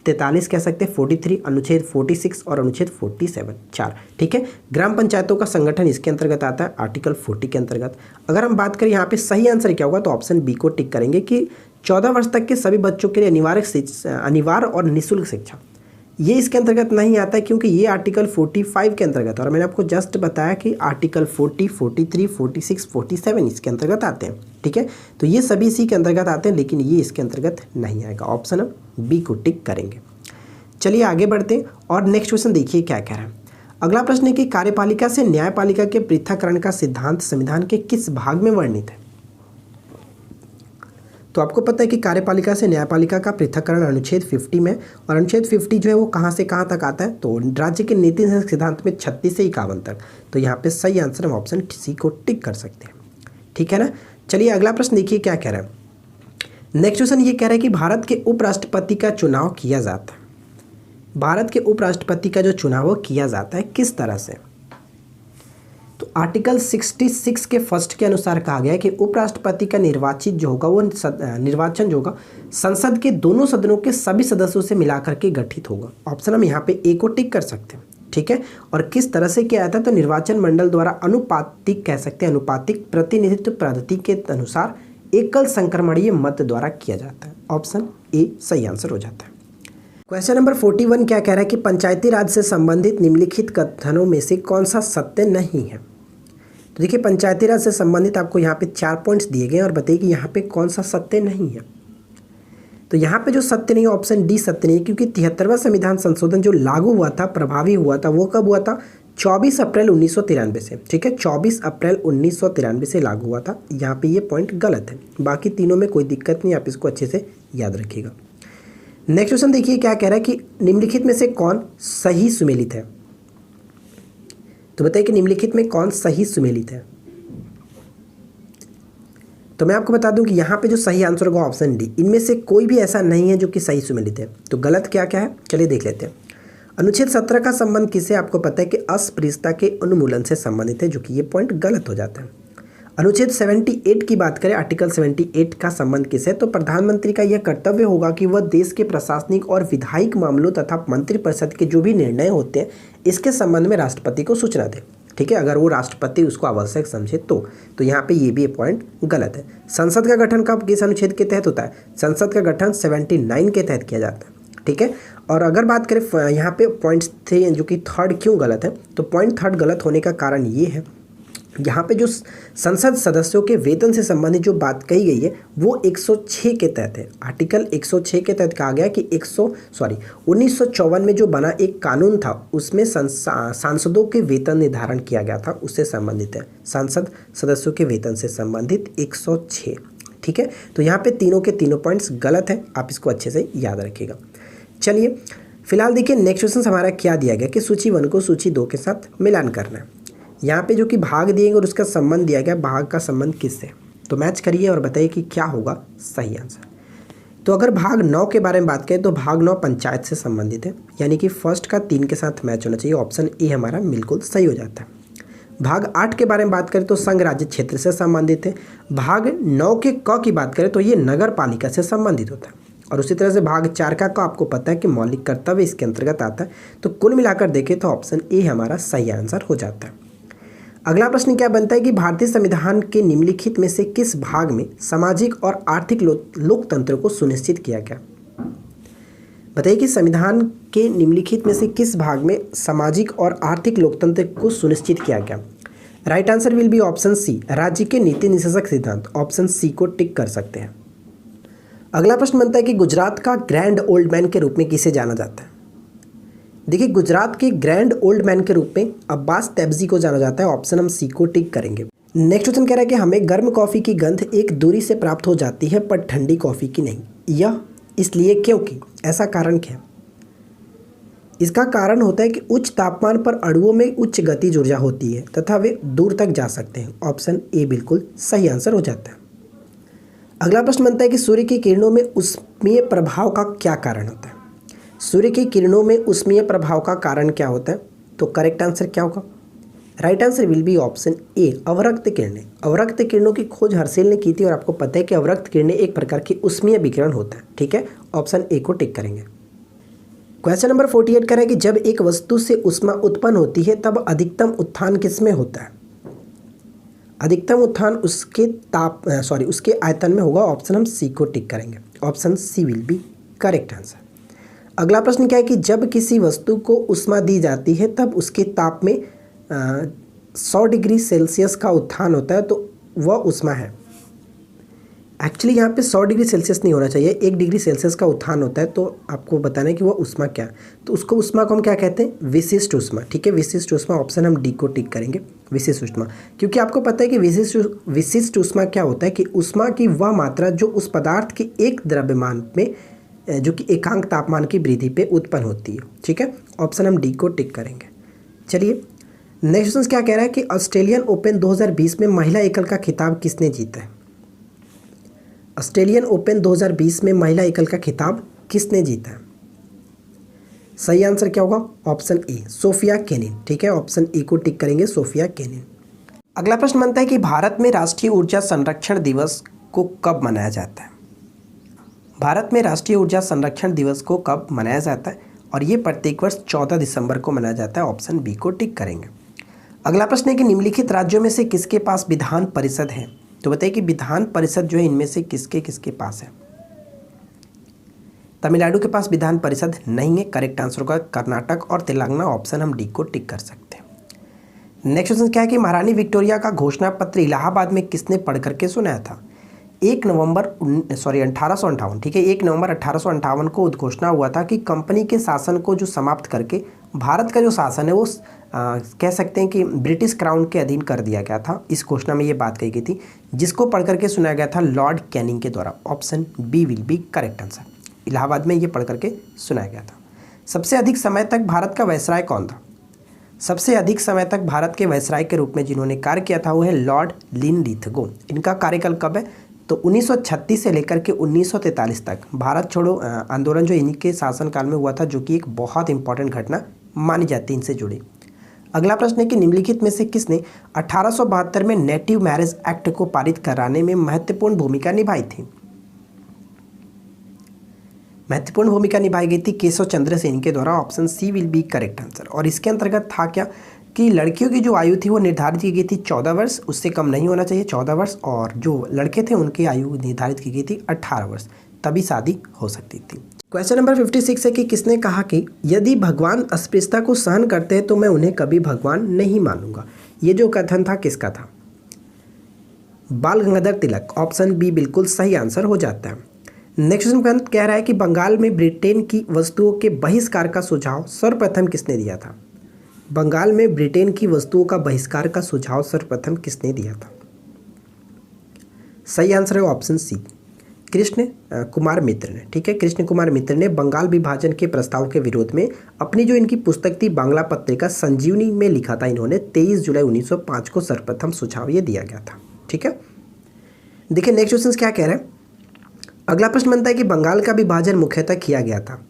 43 कह सकते हैं, 43, अनुच्छेद 46 और अनुच्छेद 47, 4। ठीक है, ग्राम पंचायतों का संगठन इसके अंतर्गत आता है, आर्टिकल 40 के अंतर्गत। अगर हम बात करें यहाँ पे सही आंसर क्या होगा, तो ऑप्शन बी को टिक करेंगे कि 14 वर्ष तक के सभी बच्चों के लिए अनिवार्य और निःशुल्क शिक्षा, ये इसके अंतर्गत नहीं आता है क्योंकि ये आर्टिकल 45 के अंतर्गत, और मैंने आपको जस्ट बताया कि आर्टिकल 40, 43, 46, 47 इसके अंतर्गत आते हैं। ठीक है, तो ये सभी इसी के अंतर्गत आते हैं, लेकिन ये इसके अंतर्गत नहीं आएगा। ऑप्शन हम बी को टिक करेंगे। चलिए आगे बढ़ते हैं और नेक्स्ट क्वेश्चन देखिए क्या कह रहा है। अगला प्रश्न है कि कार्यपालिका से न्यायपालिका के पृथक्करण का सिद्धांत संविधान के किस भाग में वर्णित है? तो आपको पता है कि कार्यपालिका से न्यायपालिका का पृथक्करण अनुच्छेद 50 में, और अनुच्छेद 50 जो है वो कहाँ से कहाँ तक आता है? तो राज्य के नीति सिद्धांत में 36 से 51 तक। तो यहाँ पे सही आंसर हम ऑप्शन सी को टिक कर सकते हैं। ठीक है ना। चलिए अगला प्रश्न देखिए क्या कह रहा है। नेक्स्ट क्वेश्चन ये कह रहा है कि भारत के उपराष्ट्रपति का चुनाव किया जाता है, भारत के उपराष्ट्रपति का जो चुनाव किया जाता है किस तरह से? तो आर्टिकल 66 के फर्स्ट के अनुसार कहा गया है कि उपराष्ट्रपति का निर्वाचित जो होगा वो निर्वाचन जो होगा संसद के दोनों सदनों के सभी सदस्यों से मिलाकर के गठित होगा। ऑप्शन हम यहाँ पे ए को टिक कर सकते हैं। ठीक है। और किस तरह से किया जाता है? तो निर्वाचन मंडल द्वारा अनुपातिक कह सकते हैं, अनुपातिक प्रतिनिधित्व पद्धति के अनुसार एकल संक्रमणीय मत द्वारा किया जाता है। ऑप्शन ए सही आंसर हो जाता है। क्वेश्चन नंबर 41 क्या कह रहा है कि पंचायती राज से संबंधित निम्नलिखित कथनों में से कौन सा सत्य नहीं है? तो देखिए पंचायती राज से संबंधित आपको यहाँ पे 4 पॉइंट्स दिए गए हैं और बताइए कि यहाँ पे कौन सा सत्य नहीं है। तो यहाँ पे जो सत्य नहीं है ऑप्शन डी सत्य नहीं है, क्योंकि 73वां संविधान संशोधन जो लागू हुआ था, प्रभावी हुआ था, वो कब हुआ था? 24 अप्रैल 1993 से। ठीक है, 24 अप्रैल 1993 से लागू हुआ था। यहाँ पे ये पॉइंट गलत है, बाकी तीनों में कोई दिक्कत नहीं, आप इसको अच्छे से याद रखिएगा। नेक्स्ट क्वेश्चन देखिए क्या कह रहा है कि निम्नलिखित में से कौन सही सुमेलित है? तो बताइए कि निम्नलिखित में कौन सही सुमेलित है? तो मैं आपको बता दूं कि यहाँ पे जो सही आंसर होगा ऑप्शन डी, इनमें से कोई भी ऐसा नहीं है जो कि सही सुमेलित है। तो गलत क्या क्या है चलिए देख लेते हैं। अनुच्छेद 17 का संबंध किससे? आपको पता है कि अस्पृश्यता के उन्मूलन से संबंधित है, जो कि ये पॉइंट गलत हो जाता है। अनुच्छेद 78 की बात करें, आर्टिकल 78 का संबंध किससे? तो प्रधानमंत्री का यह कर्तव्य होगा कि वह देश के प्रशासनिक और विधायिक मामलों तथा मंत्रिपरिषद के जो भी निर्णय होते हैं इसके संबंध में राष्ट्रपति को सूचना दे। ठीक है, अगर वो राष्ट्रपति उसको आवश्यक समझे तो यहाँ पे ये भी पॉइंट गलत है। संसद का गठन कब किस अनुच्छेद के तहत होता है? संसद का गठन 79 के तहत किया जाता है। ठीक है, और अगर बात करें यहाँ पे पॉइंट्स थे जो कि थर्ड क्यों गलत है, तो पॉइंट थर्ड गलत होने का कारण ये है, यहाँ पे जो संसद सदस्यों के वेतन से संबंधित जो बात कही गई है वो 106 के तहत है। आर्टिकल 106 के तहत कहा गया कि 1954 में जो बना एक कानून था उसमें सांसदों के वेतन निर्धारण किया गया था, उससे संबंधित है। सांसद सदस्यों के वेतन से संबंधित 106। ठीक है, तो यहाँ पे तीनों के तीनों पॉइंट्स गलत है, आप इसको अच्छे से याद रखिएगा। चलिए फिलहाल देखिए नेक्स्ट क्वेश्चन हमारा क्या दिया गया कि सूची 1 को सूची 2 के साथ मिलान करना है। यहाँ पे जो कि भाग दिए गए और उसका संबंध दिया गया, भाग का संबंध किससे? तो मैच करिए और बताइए कि क्या होगा सही आंसर। तो अगर भाग 9 के बारे में बात करें तो भाग 9 पंचायत से संबंधित है, यानी कि फर्स्ट का 3 के साथ मैच होना चाहिए। ऑप्शन ए हमारा बिल्कुल सही हो जाता है। भाग 8 के बारे में बात करें तो संघ राज्य क्षेत्र से संबंधित है। भाग 9 के क की बात करें तो ये नगर पालिका से संबंधित होता है। और उसी तरह से भाग 4 का आपको पता है कि मौलिक कर्तव्य इसके अंतर्गत आता है। तो कुल मिलाकर देखें तो ऑप्शन ए हमारा सही आंसर हो जाता है। अगला प्रश्न क्या बनता है कि भारतीय संविधान के निम्नलिखित में से किस भाग में सामाजिक और आर्थिक लोकतंत्र को सुनिश्चित किया गया? बताइए कि संविधान के निम्नलिखित में से किस भाग में सामाजिक और आर्थिक लोकतंत्र को सुनिश्चित किया गया? Right answer will be option C, राज्य के नीति निषेधक सिद्धांत। ऑप्शन सी को टिक कर सकते हैं। अगला प्रश्न बनता है कि गुजरात का ग्रैंड ओल्ड मैन के रूप में किसे जाना जाता है? देखिए गुजरात के ग्रैंड ओल्ड मैन के रूप में अब्बास तैबजी को जाना जाता है। ऑप्शन हम सी को टिक करेंगे। नेक्स्ट क्वेश्चन कह रहा है कि हमें गर्म कॉफ़ी की गंध एक दूरी से प्राप्त हो जाती है पर ठंडी कॉफ़ी की नहीं, यह इसलिए क्योंकि? ऐसा कारण क्या है? इसका कारण होता है कि उच्च तापमान पर अणुओं में उच्च गतिज ऊर्जा होती है तथा वे दूर तक जा सकते हैं। ऑप्शन ए बिल्कुल सही आंसर हो जाता है। अगला प्रश्न बनता है कि सूर्य की किरणों में उष्मीय प्रभाव का क्या कारण होता है? सूर्य की किरणों में उष्मीय प्रभाव का कारण क्या होता है? तो करेक्ट आंसर क्या होगा? Right answer will be option A, अवरक्त किरणें। अवरक्त किरणों की खोज हर्सेल ने की थी और आपको पता है कि अवरक्त किरणें एक प्रकार की उष्मीय विकिरण होता है। ठीक है, ऑप्शन ए को टिक करेंगे। क्वेश्चन नंबर 48 कह रहा है कि जब एक वस्तु से ऊष्मा उत्पन्न होती है तब अधिकतम उत्थान किसमें होता है? अधिकतम उत्थान उसके आयतन में होगा। ऑप्शन हम सी को टिक करेंगे। Option C will be correct answer. अगला प्रश्न क्या है कि जब किसी वस्तु को ऊष्मा दी जाती है तब उसके ताप में 100 डिग्री सेल्सियस का उत्थान होता है, तो वह ऊष्मा है। एक्चुअली यहाँ पे 100 डिग्री सेल्सियस नहीं होना चाहिए, 1 डिग्री सेल्सियस का उत्थान होता है। तो आपको बताना है कि वो ऊष्मा क्या है। तो उसको ऊष्मा को हम क्या कहते हैं? विशिष्ट ऊष्मा। ठीक है, विशिष्ट ऊष्मा, ऑप्शन हम डी को टिक करेंगे, विशिष्ट ऊष्मा। क्योंकि आपको पता है कि विशिष्ट ऊष्मा क्या होता है कि ऊष्मा की वह मात्रा जो उस पदार्थ के एक द्रव्यमान में जो कि एकांक तापमान की वृद्धि पे उत्पन्न होती है। ठीक है, ऑप्शन हम डी को टिक करेंगे। चलिए नेक्स्ट क्वेश्चन क्या कह रहा है कि ऑस्ट्रेलियन ओपन 2020 में महिला एकल का खिताब किसने जीता है? ऑस्ट्रेलियन ओपन 2020 में महिला एकल का खिताब किसने जीता है? सही आंसर क्या होगा? ऑप्शन ए, सोफिया केनिन। ठीक है, ऑप्शन ए को टिक करेंगे, सोफिया केनिन। अगला प्रश्न बनता है कि भारत में राष्ट्रीय ऊर्जा संरक्षण दिवस को कब मनाया जाता है? भारत में राष्ट्रीय ऊर्जा संरक्षण दिवस को कब मनाया जाता है? और ये प्रत्येक वर्ष 14 दिसंबर को मनाया जाता है। ऑप्शन बी को टिक करेंगे। अगला प्रश्न है कि निम्नलिखित राज्यों में से किसके पास विधान परिषद है? तो बताइए कि विधान परिषद जो है इनमें से किसके किसके पास है? तमिलनाडु के पास विधान परिषद नहीं है। करेक्ट आंसर होगा कर्नाटक और तेलंगाना। ऑप्शन हम डी को टिक कर सकते हैं। नेक्स्ट क्वेश्चन क्या है कि महारानी विक्टोरिया का घोषणा पत्र इलाहाबाद में किसने पढ़ करके सुनाया था? 1858। ठीक है, 1 नवंबर 1858 को उद्घोषणा हुआ था कि कंपनी के शासन को जो समाप्त करके भारत का जो शासन है वो कह सकते हैं कि ब्रिटिश क्राउन के अधीन कर दिया गया था। इस घोषणा में ये बात कही गई थी, जिसको पढ़ करके सुनाया गया था लॉर्ड कैनिंग के द्वारा। Option B will be correct answer. Allahabad में ये पढ़ करके सुनाया गया था। सबसे अधिक समय तक भारत का वायसराय कौन था? सबसे अधिक समय तक भारत के वायसराय के रूप में जिन्होंने कार्य किया था वो है लॉर्ड लिनलिथगो। इनका कार्यकाल कब है? तो 1936 से लेकर के 1943 तक भारत छोड़ो आंदोलन जो इनके शासनकाल में हुआ था, जो कि एक बहुत इंपॉर्टेंट घटना मानी जाती है इनसे जुड़ी। अगला प्रश्न है कि निम्नलिखित में से किसने 1872 में नेटिव मैरिज एक्ट को पारित कराने में महत्वपूर्ण भूमिका निभाई थी? महत्वपूर्ण भूमिका निभाई गई थी केशव चंद्र सेन के द्वारा। Option C will be correct answer. और इसके अंतर्गत था क्या कि लड़कियों की जो आयु थी वो निर्धारित की गई थी 14 वर्ष, उससे कम नहीं होना चाहिए 14 वर्ष, और जो लड़के थे उनकी आयु निर्धारित की गई थी 18 वर्ष, तभी शादी हो सकती थी। क्वेश्चन नंबर 56 है कि किसने कहा कि यदि भगवान अस्पृश्यता को सहन करते हैं तो मैं उन्हें कभी भगवान नहीं मानूंगा? ये जो कथन था किसका था? बाल गंगाधर तिलक। ऑप्शन बी बिल्कुल सही आंसर हो जाता है। नेक्स्ट क्वेश्चन कह रहा है कि बंगाल में ब्रिटेन की वस्तुओं के बहिष्कार का सुझाव सर्वप्रथम किसने दिया था? बंगाल में ब्रिटेन की वस्तुओं का बहिष्कार का सुझाव सर्वप्रथम किसने दिया था? सही आंसर है ऑप्शन सी, कृष्ण कुमार मित्र ने। ठीक है, कृष्ण कुमार मित्र ने बंगाल विभाजन के प्रस्ताव के विरोध में अपनी जो इनकी पुस्तक थी बांग्ला पत्रिका संजीवनी में लिखा था इन्होंने। 23 जुलाई 1905 को सर्वप्रथम सुझाव ये दिया गया था। ठीक है, देखिए नेक्स्ट क्वेश्चन क्या कह रहे हैं। अगला प्रश्न बनता है कि बंगाल का विभाजन मुख्यतः किया गया था।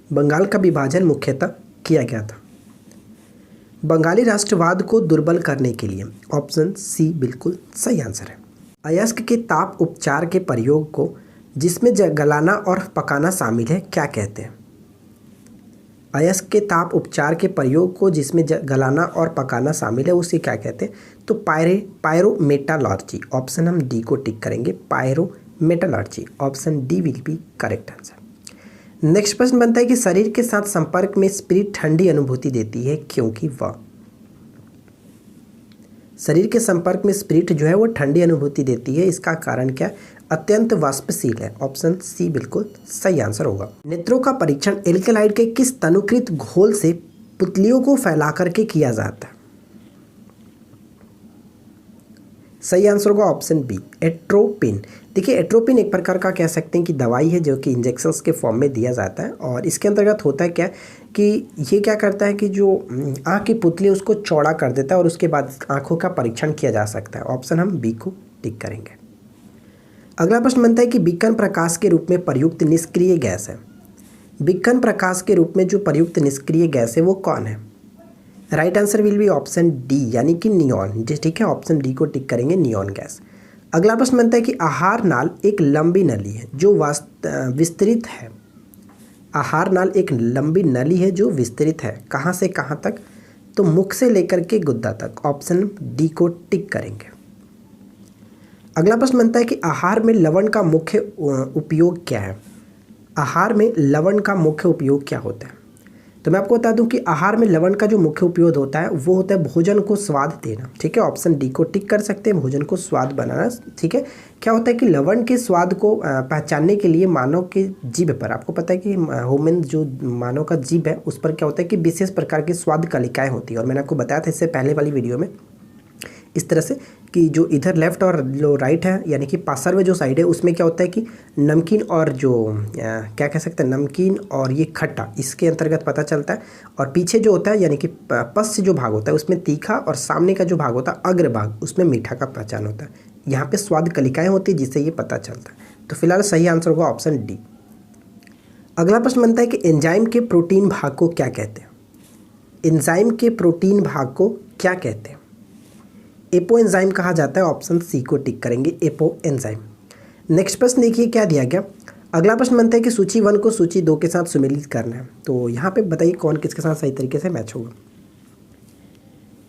बंगाल का विभाजन मुख्यतः किया गया था बंगाली राष्ट्रवाद को दुर्बल करने के लिए। ऑप्शन सी बिल्कुल सही आंसर है। अयस्क के ताप उपचार के प्रयोग को जिसमें गलाना और पकाना शामिल है क्या कहते हैं? अयस्क के ताप उपचार के प्रयोग को जिसमें गलाना और पकाना शामिल है उसे क्या कहते हैं? तो पायरोमेटालर्जी। ऑप्शन हम डी को टिक करेंगे, pyrometallurgy. Option D will be correct answer. Next प्रश्न बनता है कि शरीर के साथ संपर्क में स्पिरिट ठंडी अनुभूति देती है क्योंकि वह। शरीर के संपर्क में स्पिरिट जो है वो ठंडी अनुभूति देती है, इसका कारण क्या? अत्यंत वाष्पशील है। ऑप्शन सी बिल्कुल सही आंसर होगा। नेत्रों का परीक्षण एल्केलाइड के किस तनुकृत घोल से पुतलियों को फैला करके किया जाता है? सही आंसर होगा ऑप्शन बी, एट्रोपिन। देखिए एट्रोपिन एक प्रकार का कह सकते हैं कि दवाई है जो कि इंजेक्शंस के फॉर्म में दिया जाता है, और इसके अंतर्गत होता है क्या कि ये क्या करता है कि जो आँख की पुतली उसको चौड़ा कर देता है और उसके बाद आँखों का परीक्षण किया जा सकता है। ऑप्शन हम बी को टिक करेंगे। अगला प्रश्न बनता है कि बीकन प्रकाश के रूप में प्रयुक्त निष्क्रिय गैस है। बीकन प्रकाश के रूप में जो प्रयुक्त निष्क्रिय गैस है वो कौन है? Right answer will be option D यानी कि नियॉन। ठीक है, ऑप्शन डी को टिक करेंगे, नियॉन गैस। अगला प्रश्न बनता है कि आहार नाल एक लंबी नली है जो विस्तृत है। आहार नाल एक लंबी नली है जो विस्तृत है, कहाँ से कहाँ तक? तो मुख से लेकर के गुद्दा तक। ऑप्शन डी को टिक करेंगे। अगला प्रश्न बनता है कि आहार में लवण का मुख्य उपयोग क्या है? आहार में लवण का मुख्य उपयोग क्या होता है? तो मैं आपको बता दूं कि आहार में लवण का जो मुख्य उपयोग होता है वो होता है भोजन को स्वाद देना। ठीक है, ऑप्शन डी को टिक कर सकते हैं, भोजन को स्वाद बनाना। ठीक है, क्या होता है कि लवण के स्वाद को पहचानने के लिए मानव के जीभ पर, आपको पता है कि ह्यूमन जो मानव का जीभ है उस पर क्या होता है कि विशेष प्रकार की स्वाद कलिकाएँ होती है। और मैंने आपको बताया था इससे पहले वाली वीडियो में इस तरह से कि जो इधर लेफ़्ट और जो राइट है यानी कि पार्श्व में जो साइड है उसमें क्या होता है कि नमकीन और जो क्या कह सकते हैं नमकीन और ये खट्टा इसके अंतर्गत पता चलता है। और पीछे जो होता है यानी कि पश्च जो भाग होता है उसमें तीखा, और सामने का जो भाग होता है अग्र भाग उसमें मीठा का पहचान होता है। यहाँ पे स्वाद कलिकाएँ होती है जिससे ये पता चलता है। तो फिलहाल सही आंसर होगा ऑप्शन डी। अगला प्रश्न बनता है कि एंजाइम के प्रोटीन भाग को क्या कहते हैं? एंजाइम के प्रोटीन भाग को क्या कहते हैं? एपो एंजाइम कहा जाता है, ऑप्शन सी को टिक करेंगे, एपो एंजाइम। नेक्स्ट प्रश्न देखिए क्या दिया गया। अगला प्रश्न बनता है कि सूची 1 को सूची 2 के साथ सुमेलित करना है। तो यहाँ पे बताइए कौन किसके साथ सही तरीके से मैच होगा।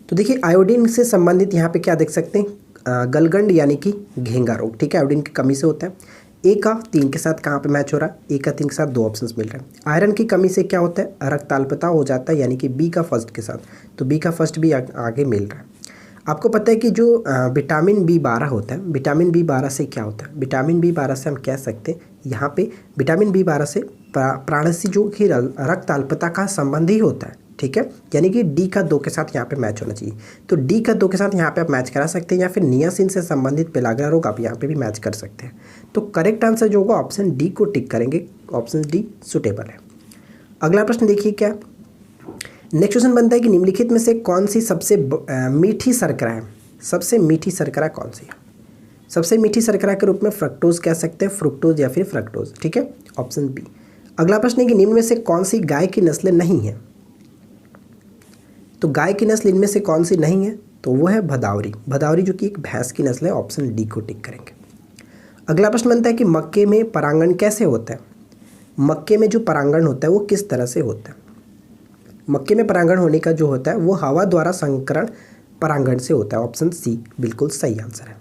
तो देखिए आयोडीन से संबंधित यहाँ पे क्या देख सकते हैं, गलगंड यानी कि घेंगा रोग। ठीक है, आयोडीन की कमी से होता है। ए का 3 के साथ कहाँ पे मैच हो रहा है? ए का 3 के साथ 2 ऑप्शंस मिल रहे हैं। आयरन की कमी से क्या होता है? रक्ताल्पता हो जाता है यानी कि बी का फर्स्ट के साथ, तो बी का फर्स्ट भी आगे मिल रहा है। आपको पता है कि जो विटामिन B12 होता है, विटामिन B12 से क्या होता है? विटामिन B12 से हम कह सकते हैं यहाँ पे विटामिन B12 से प्राणसी जो कि रक्ताल्पता का संबंध ही होता है। ठीक है, यानी कि डी का 2 के साथ यहाँ पे मैच होना चाहिए। तो डी का 2 के साथ यहाँ पे आप मैच करा सकते हैं, या फिर नियासिन से संबंधित पेलाग्रा रोग आप यहाँ पे भी मैच कर सकते हैं। तो करेक्ट आंसर जो होगा ऑप्शन डी को टिक करेंगे, ऑप्शन डी सुटेबल है। अगला प्रश्न देखिए क्या नेक्स्ट क्वेश्चन बनता है कि निम्नलिखित में से कौन सी सबसे मीठी शर्करा है? सबसे मीठी शर्करा कौन सी है? सबसे मीठी शर्करा के रूप में फ्रक्टोज कह सकते हैं, फ्रुक्टोज या फिर फ्रक्टोज। ठीक है, ऑप्शन बी। अगला प्रश्न है कि निम्न में से कौन सी गाय की नस्लें नहीं है? तो गाय की नस्ल इनमें से कौन सी नहीं है? तो वो है भदावरी। भदावरी जो कि एक भैंस की नस्ल है, ऑप्शन डी को टिक करेंगे। अगला प्रश्न बनता है कि मक्के में परागण कैसे होता है? मक्के में जो परागण होता है वो किस तरह से होता है? मक्के में परागण होने का जो होता है वो हवा द्वारा संकरण परागण से होता है, ऑप्शन सी बिल्कुल सही आंसर है।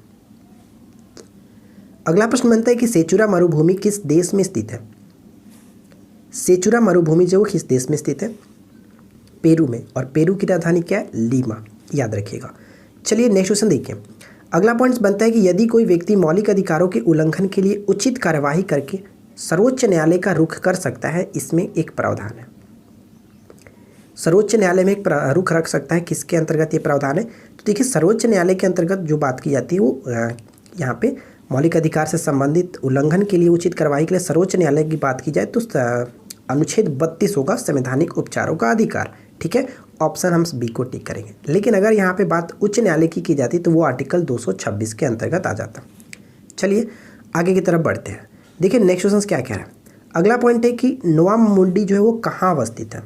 अगला प्रश्न बनता है कि सेचुरा मरुभूमि किस देश में स्थित है? सेचुरा मरुभूमि जो किस देश में स्थित है? पेरू में, और पेरू की राजधानी क्या है? लीमा, याद रखिएगा। चलिए नेक्स्ट क्वेश्चन देखिए। अगला पॉइंट बनता है कि यदि कोई व्यक्ति मौलिक अधिकारों के उल्लंघन के लिए उचित कार्यवाही करके सर्वोच्च न्यायालय का रुख कर सकता है, इसमें एक प्रावधान है। सर्वोच्च न्यायालय में एक रुख रख सकता है, किसके अंतर्गत ये प्रावधान है? तो देखिए सर्वोच्च न्यायालय के अंतर्गत जो बात की जाती है वो यहाँ पे मौलिक अधिकार से संबंधित उल्लंघन के लिए उचित कार्रवाई के लिए सर्वोच्च न्यायालय की बात की जाए तो अनुच्छेद 32 होगा, संवैधानिक उपचारों का अधिकार। ठीक है, ऑप्शन हम बी को टिक करेंगे। लेकिन अगर यहाँ पे बात उच्च न्यायालय की जाती तो वो आर्टिकल 226 के अंतर्गत आ जाता। चलिए आगे की तरफ बढ़ते हैं। देखिए नेक्स्ट क्वेश्चन क्या कह रहा है। अगला पॉइंट है कि नोवा मुंडी जो है वो कहाँ अवस्थित है?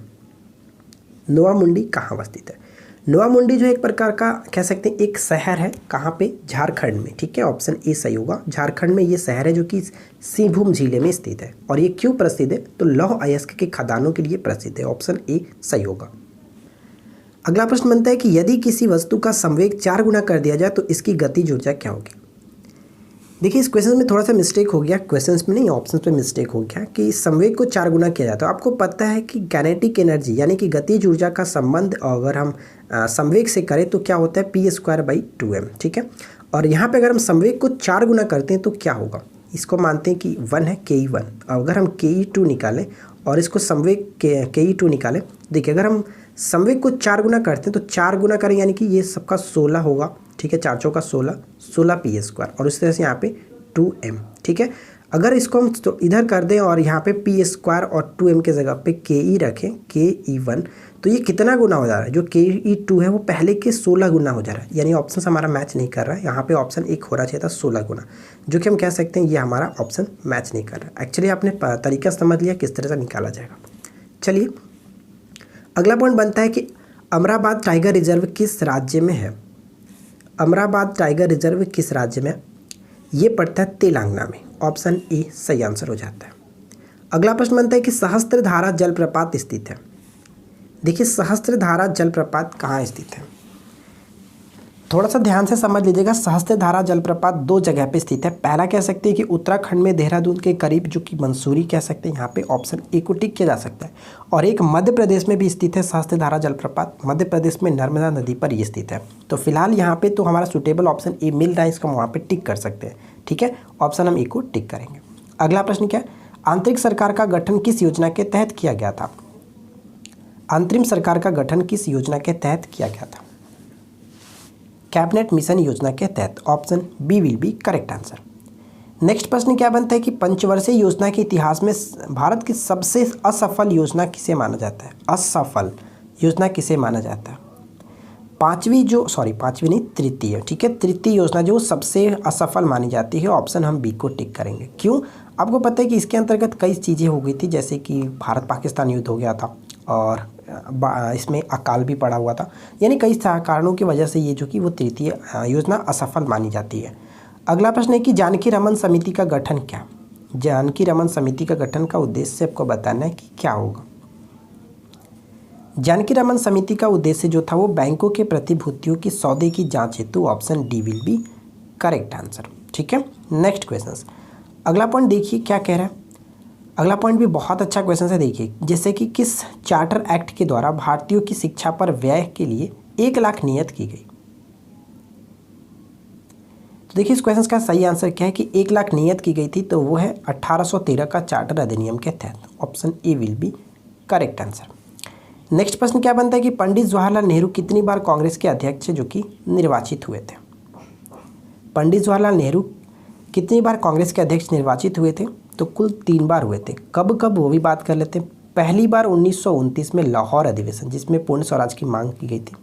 नोवा मुंडी कहाँ अवस्थित है? नोवा मुंडी जो एक प्रकार का कह सकते हैं एक शहर है, कहाँ पे? झारखंड में। ठीक है, ऑप्शन ए सही होगा। झारखंड में ये शहर है जो कि सिंहभूम जिले में स्थित है। और ये क्यों प्रसिद्ध है? तो लौह अयस्क के खदानों के लिए प्रसिद्ध है, ऑप्शन ए सही होगा। अगला प्रश्न बनता है कि यदि किसी वस्तु का संवेग 4 गुना कर दिया जाए तो इसकी गतिज ऊर्जा क्या होगी? देखिए इस क्वेश्चन में थोड़ा सा मिस्टेक हो गया, क्वेश्चंस में नहीं ऑप्शंस में मिस्टेक हो गया कि संवेग को 4 गुना किया जाता है। आपको पता है कि काइनेटिक एनर्जी यानी कि गतिज ऊर्जा का संबंध अगर हम संवेग से करें तो क्या होता है? p²/2m। ठीक है, और यहाँ पे अगर हम संवेग को 4 गुना करते हैं तो क्या होगा? इसको मानते हैं कि 1 है ke1, अगर हम ke2 निकालें और इसको संवेग ke2 निकालें, देखिए अगर हम संवेग को 4 गुना करते हैं तो 4 गुना करें यानी कि ये सबका 16 होगा। ठीक है, 4 चौका 16 p² और इस तरह से यहाँ पे 2m। ठीक है, अगर इसको हम तो इधर कर दें और यहाँ पे p² और 2m के जगह पे ke रखें, ke1, तो ये कितना गुना हो जा रहा है? जो ke2 है वो पहले के 16 गुना हो जा रहा है, यानी ऑप्शन हमारा मैच नहीं कर रहा है। यहाँ पे ऑप्शन एक हो रहा चाहिए था 16 गुना, जो कि हम कह सकते हैं ये हमारा ऑप्शन मैच नहीं कर रहा है। एक्चुअली आपने तरीका समझ लिया किस तरह से निकाला जाएगा। चलिए अगला पॉइंट बनता है कि अमराबाद टाइगर रिजर्व किस राज्य में है? अमराबाद टाइगर रिजर्व किस राज्य में? ये पड़ता है तेलंगाना में, ऑप्शन ए सही आंसर हो जाता है। अगला प्रश्न बनता है कि सहस्त्रधारा जलप्रपात स्थित है। देखिए सहस्त्रधारा जलप्रपात कहाँ स्थित है? थोड़ा सा ध्यान से समझ लीजिएगा। सहस्त्रधारा जलप्रपात दो जगह पे स्थित है। पहला कह सकते हैं कि उत्तराखंड में देहरादून के करीब, जो कि मंसूरी कह सकते हैं, यहाँ पे ऑप्शन ए को टिक किया जा सकता है। और एक मध्य प्रदेश में भी स्थित है सहस्त्रधारा जलप्रपात, मध्य प्रदेश में नर्मदा नदी पर ये स्थित है। तो फिलहाल यहाँ पे तो हमारा सुटेबल ऑप्शन ए मिल रहा है, इसको हम वहाँ पर टिक कर सकते हैं। ठीक है, ऑप्शन हम ए को टिक करेंगे। अगला प्रश्न क्या है, आंतरिक सरकार का गठन किस योजना के तहत किया गया था? अंतरिम सरकार का गठन किस योजना के तहत किया गया था? कैबिनेट मिशन योजना के तहत। Option B will be correct answer. Next प्रश्न क्या बनता है कि पंचवर्षीय योजना के इतिहास में भारत की सबसे असफल योजना किसे माना जाता है? असफल योजना किसे माना जाता है? पांचवी नहीं, तृतीय। ठीक है, तृतीय योजना जो सबसे असफल मानी जाती है, ऑप्शन हम बी को टिक करेंगे। क्यों? आपको पता है कि इसके अंतर्गत कई चीज़ें हो गई थी, जैसे कि भारत पाकिस्तान युद्ध हो गया था और इसमें अकाल भी पड़ा हुआ था, यानी कई कारणों की वजह से ये जो कि वो तृतीय योजना असफल मानी जाती है। अगला प्रश्न है कि जानकी रमन समिति का गठन क्या? जानकी रमन समिति का गठन का उद्देश्य आपको बताना है कि क्या होगा। जानकी रमन समिति का उद्देश्य जो था वो बैंकों के प्रतिभूतियों की सौदे की जांच हेतु। Option D will be correct answer. ठीक है, नेक्स्ट क्वेश्चन। अगला पॉइंट देखिए क्या कह रहा है। अगला पॉइंट भी बहुत अच्छा क्वेश्चन है, देखिए जैसे कि किस चार्टर एक्ट के द्वारा भारतीयों की शिक्षा पर व्यय के लिए 1 लाख नियत की गई? तो देखिए इस क्वेश्चन का सही आंसर क्या है कि 1 लाख नियत की गई थी, तो वो है 1813 का चार्टर अधिनियम के तहत। Option A will be correct answer. Next प्रश्न क्या बनता है कि पंडित जवाहरलाल नेहरू कितनी बार कांग्रेस के अध्यक्ष जो कि निर्वाचित हुए थे? पंडित जवाहरलाल नेहरू कितनी बार कांग्रेस के अध्यक्ष निर्वाचित हुए थे? तो कुल 3 बार हुए थे। कब कब वो भी बात कर लेते हैं। पहली बार 1929 में लाहौर अधिवेशन, जिसमें पूर्ण स्वराज की मांग की गई थी।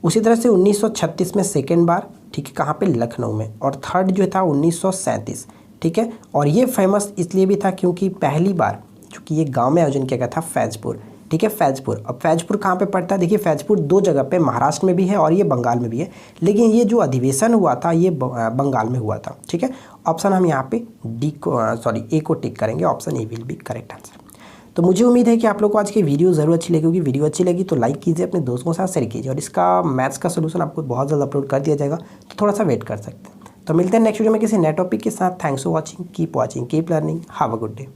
उसी तरह से 1936 में सेकेंड बार, ठीक है, कहाँ पे? लखनऊ में। और थर्ड जो था 1937। ठीक है, और ये फेमस इसलिए भी था क्योंकि पहली बार चूँकि ये गाँव में आयोजन किया गया था, फैजपुर। ठीक है, फैजपुर। अब फैजपुर कहाँ पे पड़ता है? देखिए फैजपुर 2 जगह पे, महाराष्ट्र में भी है और ये बंगाल में भी है, लेकिन ये जो अधिवेशन हुआ था ये बंगाल में हुआ था। ठीक है, ऑप्शन हम यहाँ पे ए को टिक करेंगे। Option A will be correct answer. तो मुझे उम्मीद है कि आप लोग को आज की वीडियो ज़रूर अच्छी लगी होगी। वीडियो अच्छी लगी तो लाइक कीजिए, अपने दोस्तों के साथ शेयर कीजिए, और इसका मैथ्स का सोल्यूशन आपको बहुत जल्द अपलोड कर दिया जाएगा, तो थोड़ा सा वेट कर सकते हैं। तो मिलते हैं नेक्स्ट वीडियो में किसी नए टॉपिक के साथ। Thanks for watching, keep learning, have a good day.